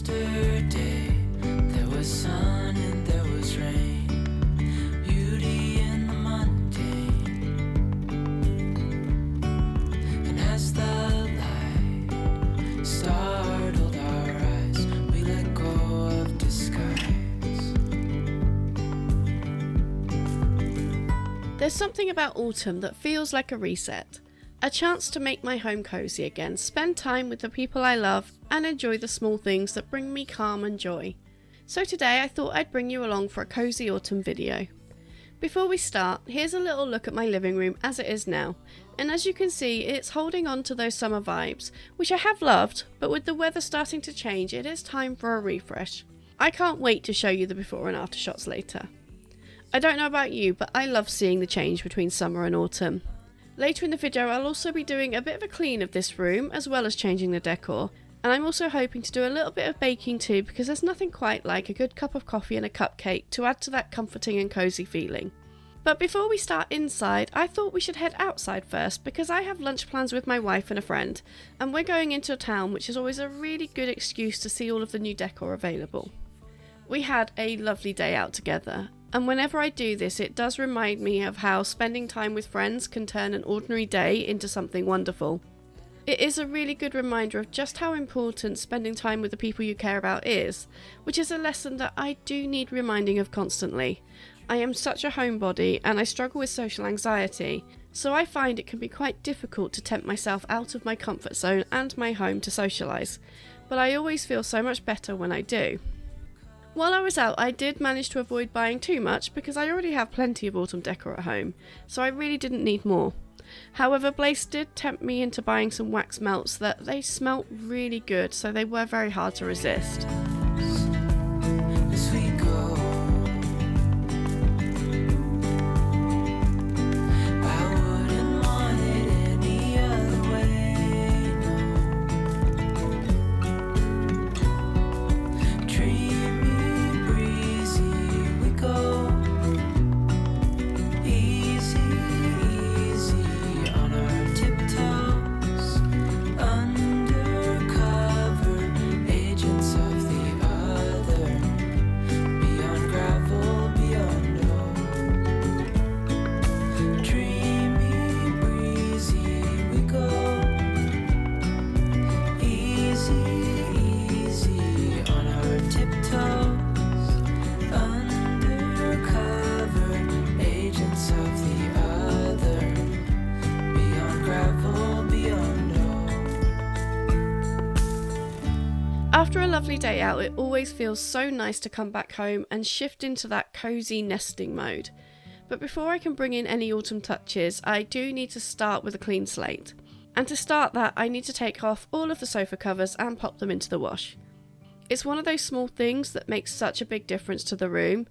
Yesterday there was sun and there was rain, beauty in the mundane. And as the light startled our eyes, we let go of disguise. There's something about autumn that feels like a reset. A chance to make my home cozy again, spend time with the people I love, and enjoy the small things that bring me calm and joy. So today I thought I'd bring you along for a cozy autumn video. Before we start, here's a little look at my living room as it is now, and as you can see it's holding on to those summer vibes, which I have loved, but with the weather starting to change it is time for a refresh. I can't wait to show you the before and after shots later. I don't know about you, but I love seeing the change between summer and autumn. Later in the video I'll also be doing a bit of a clean of this room as well as changing the decor, and I'm also hoping to do a little bit of baking too, because there's nothing quite like a good cup of coffee and a cupcake to add to that comforting and cozy feeling. But before we start inside, I thought we should head outside first because I have lunch plans with my wife and a friend, and we're going into a town, which is always a really good excuse to see all of the new decor available. We had a lovely day out together, and whenever I do this it does remind me of how spending time with friends can turn an ordinary day into something wonderful. It is a really good reminder of just how important spending time with the people you care about is, which is a lesson that I do need reminding of constantly. I am such a homebody and I struggle with social anxiety, so I find it can be quite difficult to tempt myself out of my comfort zone and my home to socialise, but I always feel so much better when I do. While I was out, I did manage to avoid buying too much because I already have plenty of autumn decor at home, so I really didn't need more. However, Blaze did tempt me into buying some wax melts that they smelt really good, so they were very hard to resist. As we go, I wouldn't want it any other way, no. Dreamy, breezy, we go. Easy, easy on our tiptoes, undercover agents of the other, beyond gravel, beyond hope. Dreamy, breezy, we go. Easy, easy on our tiptoes, undercover agents of the other, beyond gravel, beyond hope. After a lovely day out, it always feels so nice to come back home and shift into that cozy nesting mode. But before I can bring in any autumn touches, I do need to start with a clean slate. And to start that, I need to take off all of the sofa covers and pop them into the wash. It's one of those small things that makes such a big difference to the room,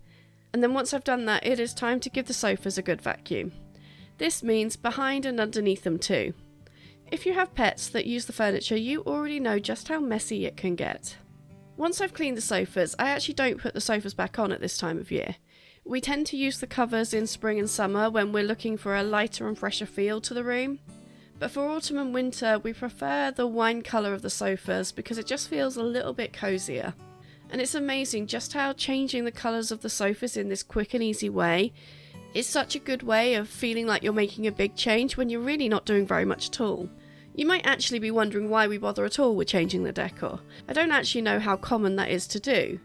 and then once I've done that, it is time to give the sofas a good vacuum. This means behind and underneath them too. If you have pets that use the furniture, you already know just how messy it can get. Once I've cleaned the sofas, I actually don't put the sofas back on at this time of year. We tend to use the covers in spring and summer when we're looking for a lighter and fresher feel to the room. But for autumn and winter, we prefer the wine colour of the sofas because it just feels a little bit cozier. And it's amazing just how changing the colours of the sofas in this quick and easy way is such a good way of feeling like you're making a big change when you're really not doing very much at all. You might actually be wondering why we bother at all with changing the decor. I don't actually know how common that is to do,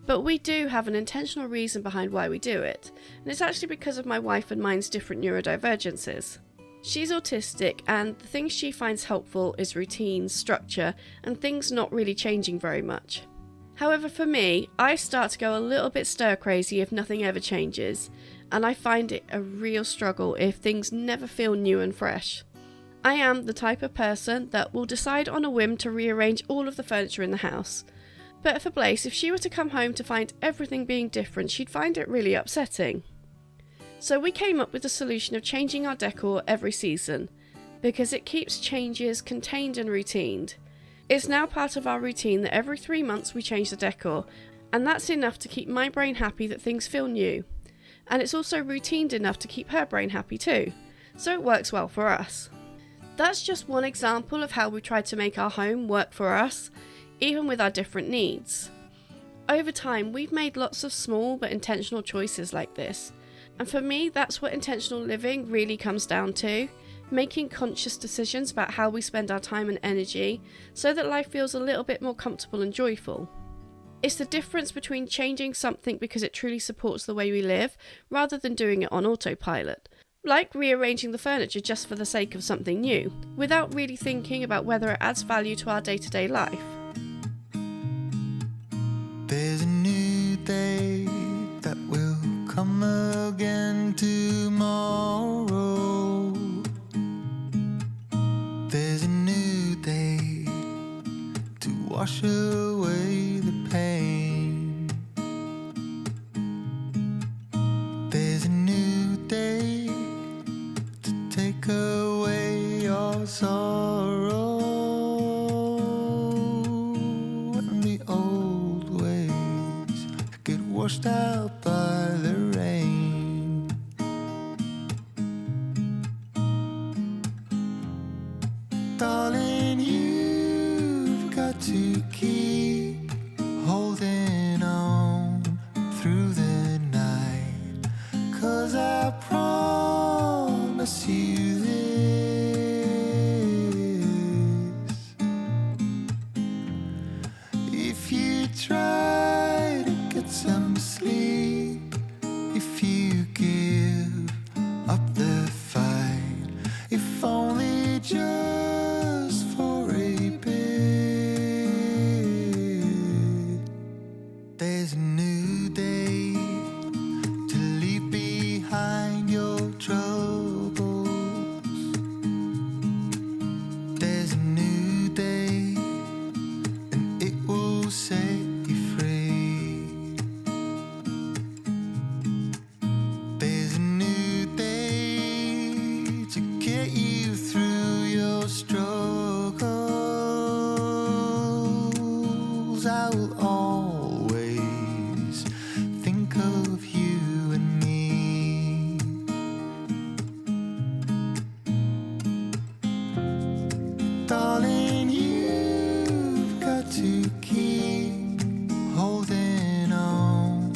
but we do have an intentional reason behind why we do it, and it's actually because of my wife and mine's different neurodivergences. She's autistic, and the things she finds helpful is routine, structure, and things not really changing very much. However, for me, I start to go a little bit stir crazy if nothing ever changes, and I find it a real struggle if things never feel new and fresh. I am the type of person that will decide on a whim to rearrange all of the furniture in the house. But for Blaze, if she were to come home to find everything being different, she'd find it really upsetting. So we came up with the solution of changing our decor every season, because it keeps changes contained and routined. It's now part of our routine that every 3 months we change the decor, and that's enough to keep my brain happy that things feel new. And it's also routined enough to keep her brain happy too, so it works well for us. That's just one example of how we try to make our home work for us. even with our different needs. Over time, we've made lots of small but intentional choices like this. And for me, that's what intentional living really comes down to. Making conscious decisions about how we spend our time and energy so that life feels a little bit more comfortable and joyful. It's the difference between changing something because it truly supports the way we live rather than doing it on autopilot. Like rearranging the furniture just for the sake of something new, without really thinking about whether it adds value to our day-to-day life. There's a new day that will come again tomorrow. There's a new day to wash away the pain. There's a new day to take away your sorrow, and the old ways get washed out by the rain. Darling, you've got to keep holding on through the night, 'cause I promise you this: if you try to get some sleep, if you give up the fight, if only just for a bit, there's a new day to leave behind your troubles. There's a new day, and it will set you free. There's a new day to get you through your struggles. I will always think of you and me. Darling, you've got to keep holding on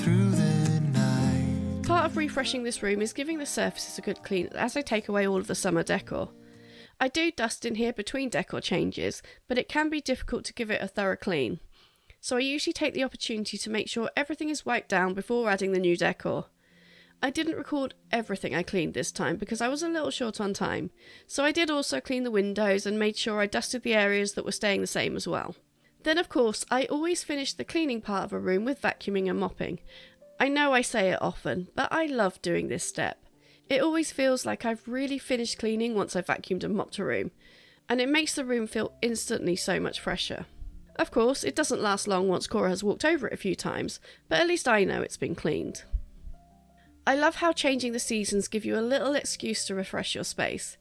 through the night. Part of refreshing this room is giving the surfaces a good clean as I take away all of the summer decor. I do dust in here between decor changes, but it can be difficult to give it a thorough clean. So I usually take the opportunity to make sure everything is wiped down before adding the new decor. I didn't record everything I cleaned this time because I was a little short on time, so I did also clean the windows and made sure I dusted the areas that were staying the same as well. Then of course, I always finish the cleaning part of a room with vacuuming and mopping. I know I say it often, but I love doing this step. It always feels like I've really finished cleaning once I've vacuumed and mopped a room, and it makes the room feel instantly so much fresher. Of course, it doesn't last long once Cora has walked over it a few times, but at least I know it's been cleaned. I love how changing the seasons give you a little excuse to refresh your space.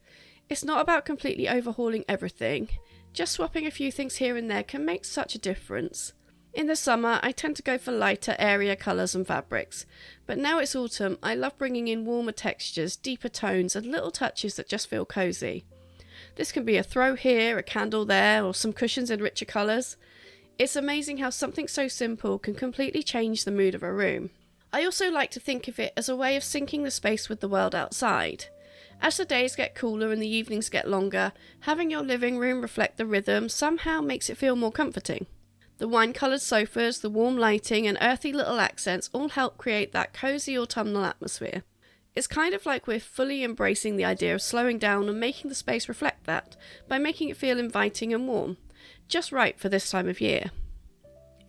It's not about completely overhauling everything, just swapping a few things here and there can make such a difference. In the summer, I tend to go for lighter, airier colours and fabrics, but now it's autumn, I love bringing in warmer textures, deeper tones and little touches that just feel cosy. This can be a throw here, a candle there, or some cushions in richer colours. It's amazing how something so simple can completely change the mood of a room. I also like to think of it as a way of syncing the space with the world outside. As the days get cooler and the evenings get longer, having your living room reflect the rhythm somehow makes it feel more comforting. The wine-coloured sofas, the warm lighting and earthy little accents all help create that cosy autumnal atmosphere. It's kind of like we're fully embracing the idea of slowing down and making the space reflect that, by making it feel inviting and warm, just right for this time of year.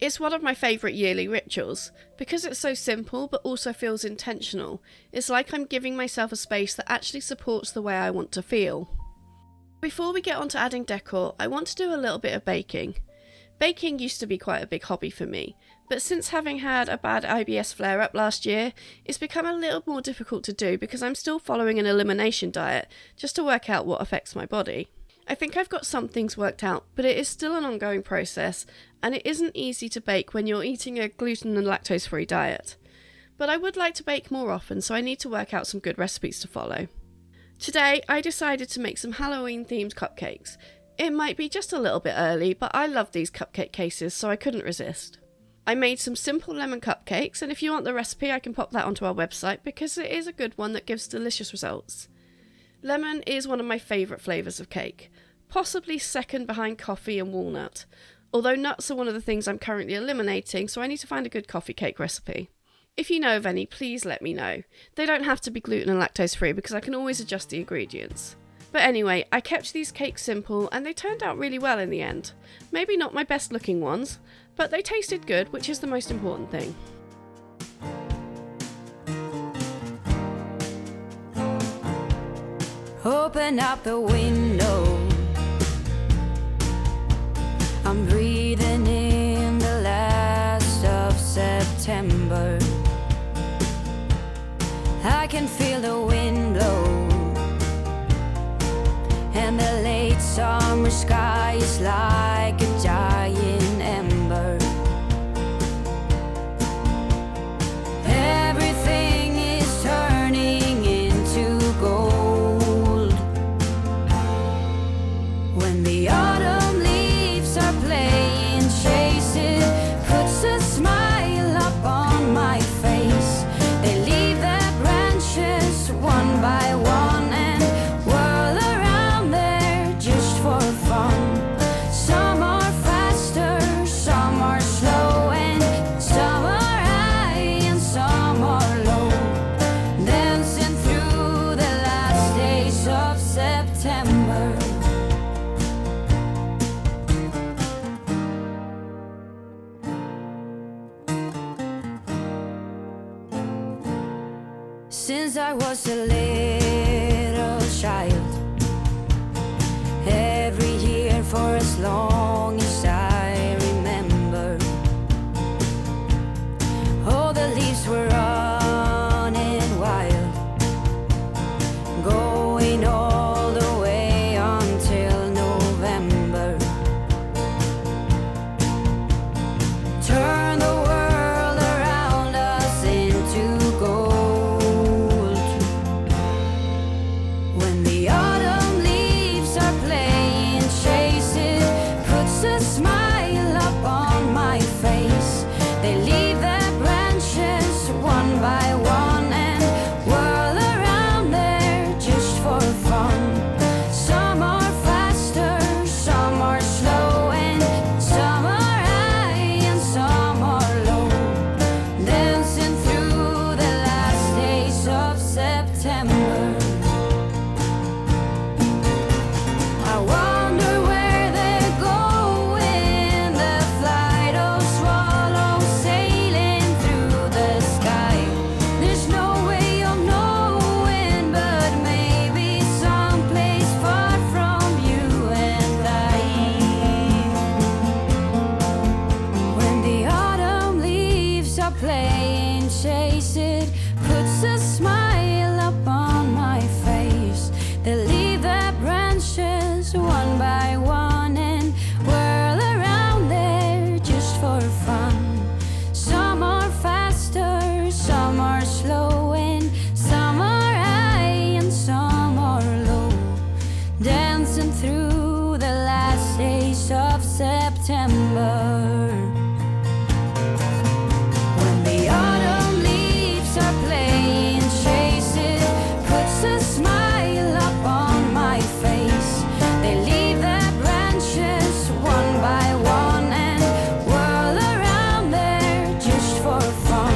It's one of my favourite yearly rituals, because it's so simple but also feels intentional. It's like I'm giving myself a space that actually supports the way I want to feel. Before we get on to adding decor, I want to do a little bit of baking. Baking used to be quite a big hobby for me, but since having had a bad IBS flare-up last year, it's become a little more difficult to do because I'm still following an elimination diet just to work out what affects my body. I think I've got some things worked out, but it is still an ongoing process, and it isn't easy to bake when you're eating a gluten and lactose-free diet. But I would like to bake more often, so I need to work out some good recipes to follow. Today, I decided to make some Halloween-themed cupcakes. It might be just a little bit early, but I love these cupcake cases, so I couldn't resist. I made some simple lemon cupcakes, and if you want the recipe I can pop that onto our website because it is a good one that gives delicious results. Lemon is one of my favourite flavours of cake, possibly second behind coffee and walnut, although nuts are one of the things I'm currently eliminating, so I need to find a good coffee cake recipe. If you know of any, please let me know. They don't have to be gluten and lactose free because I can always adjust the ingredients. But anyway, I kept these cakes simple and they turned out really well in the end. Maybe not my best looking ones, but they tasted good, which is the most important thing. Open up the window. I'm breathing in the last of September. I can feel the wind blow, and the late summer sky is like a giant ember. Everything is turning into gold. When the autumn leaves are playing chase, it puts a smile up on my face. They leave their branches one by one and whirl around there just for fun. Some are faster, some are slow, and some are high and some are low, dancing through the last days of September. Since I was a little child, every year for as long as I remember, all the leaves were running wild, going all the way until November. Turn the world around us into gold. When the autumn leaves are playing chase, it puts a smile up on my face. They leave their branches one by one and whirl around there just for fun. Some are faster, some are slow, and some are high and some are low, dancing through the last days of September. I wonder where they're going, the flight of swallows sailing through the sky. There's no way of knowing, but maybe someplace far from you and I. When the autumn leaves are playing chase, it puts a smile up on my face. They leave their branches one by one and whirl around there just for fun. Some are faster, some are slow, and some are high and some are low, dancing through the last days of September. When the autumn leaves are playing chase, it puts a smile up on my face. They leave their branches one by one and whirl around there just for fun.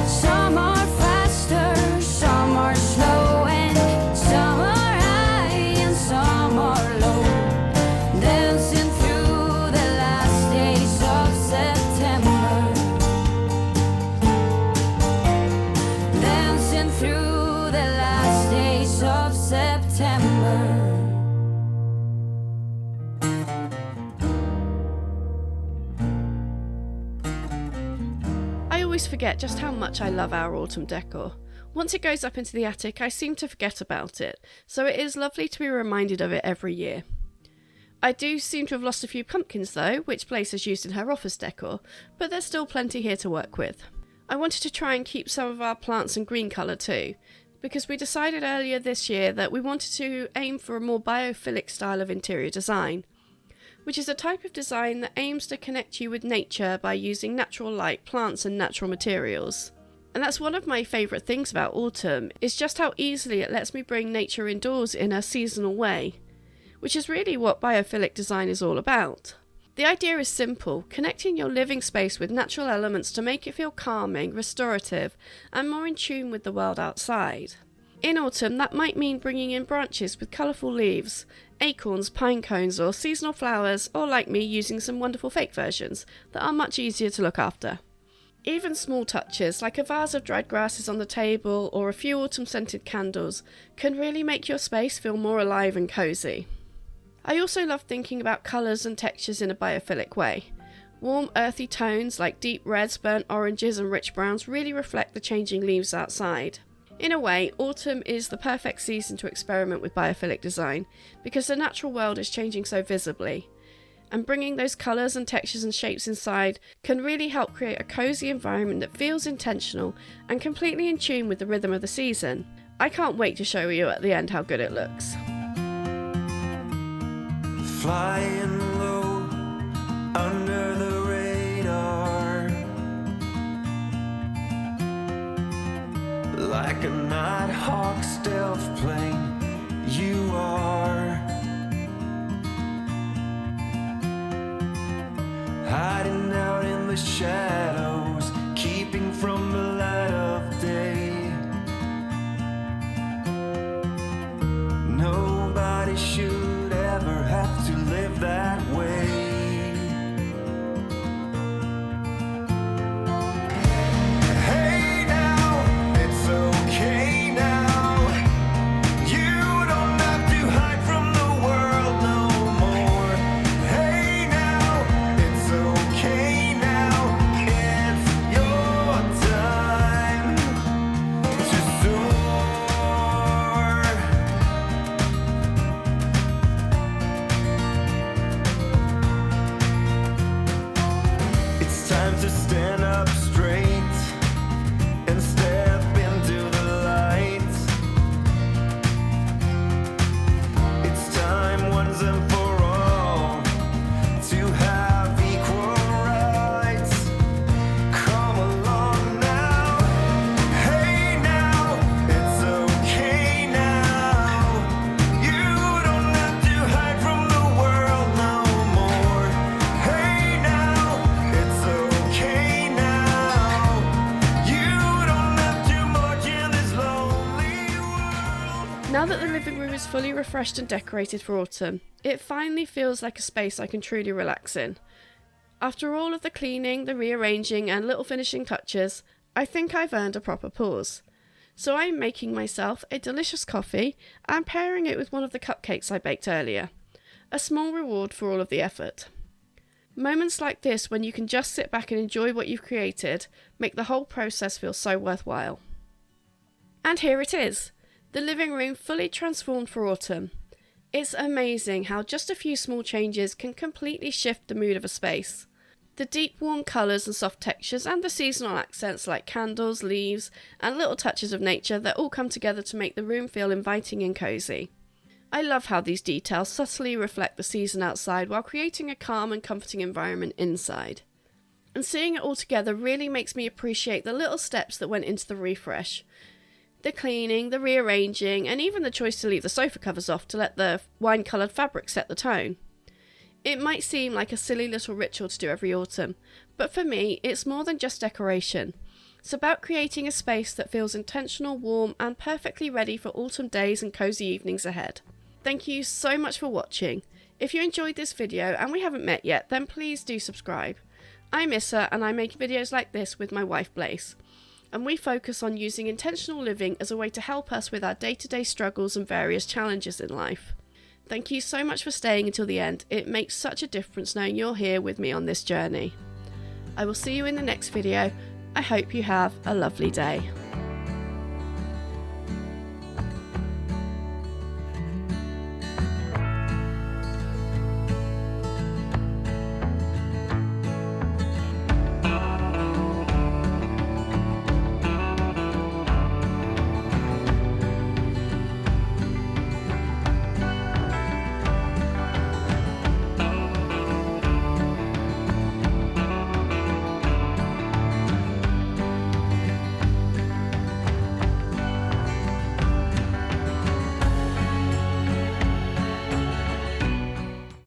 Some are faster, some are slow, and some are high and some are low, dancing through the last days of September. Dancing through the last days of September. I always forget just how much I love our autumn decor. Once it goes up into the attic, I seem to forget about it, so it is lovely to be reminded of it every year. I do seem to have lost a few pumpkins though, which Blaze has used in her office decor, but there's still plenty here to work with. I wanted to try and keep some of our plants in green colour too, because we decided earlier this year that we wanted to aim for a more biophilic style of interior design, which is a type of design that aims to connect you with nature by using natural light, plants and natural materials. And that's one of my favourite things about autumn, is just how easily it lets me bring nature indoors in a seasonal way, which is really what biophilic design is all about. The idea is simple, connecting your living space with natural elements to make it feel calming, restorative, and more in tune with the world outside. In autumn, that might mean bringing in branches with colourful leaves, acorns, pine cones, or seasonal flowers, or like me, using some wonderful fake versions that are much easier to look after. Even small touches, like a vase of dried grasses on the table or a few autumn-scented candles, can really make your space feel more alive and cosy. I also love thinking about colours and textures in a biophilic way. Warm, earthy tones like deep reds, burnt oranges and rich browns really reflect the changing leaves outside. In a way, autumn is the perfect season to experiment with biophilic design, because the natural world is changing so visibly, and bringing those colours and textures and shapes inside can really help create a cosy environment that feels intentional and completely in tune with the rhythm of the season. I can't wait to show you at the end how good it looks. Flying low under the radar, like a nighthawk stealth plane, you are hiding out in the shadows, keeping from the light of day. Nobody should ever have to live that way. Hey now, it's okay now. You don't have to hide from the world no more. Hey now, it's okay now. It's your time to soar. It's time to stand up straight and step into the light. It's time once and for all to have equal rights. Come along now. Hey now, it's okay now. You don't have to hide from the world no more. Hey now, it's okay now. You don't have to march in this lonely world. Now that the living room is fully refreshed and decorated for autumn, it finally feels like a space I can truly relax in. After all of the cleaning, the rearranging and little finishing touches, I think I've earned a proper pause. So I'm making myself a delicious coffee and pairing it with one of the cupcakes I baked earlier. A small reward for all of the effort. Moments like this, when you can just sit back and enjoy what you've created, make the whole process feel so worthwhile. And here it is, the living room fully transformed for autumn. It's amazing how just a few small changes can completely shift the mood of a space. The deep warm colours and soft textures and the seasonal accents like candles, leaves and little touches of nature that all come together to make the room feel inviting and cosy. I love how these details subtly reflect the season outside while creating a calm and comforting environment inside. And seeing it all together really makes me appreciate the little steps that went into the refresh. The cleaning, the rearranging, and even the choice to leave the sofa covers off to let the wine-coloured fabric set the tone. It might seem like a silly little ritual to do every autumn, but for me, it's more than just decoration. It's about creating a space that feels intentional, warm, and perfectly ready for autumn days and cosy evenings ahead. Thank you so much for watching. If you enjoyed this video and we haven't met yet, then please do subscribe. I'm Issa and I make videos like this with my wife Blaze. And we focus on using intentional living as a way to help us with our day-to-day struggles and various challenges in life. Thank you so much for staying until the end. It makes such a difference knowing you're here with me on this journey. I will see you in the next video. I hope you have a lovely day.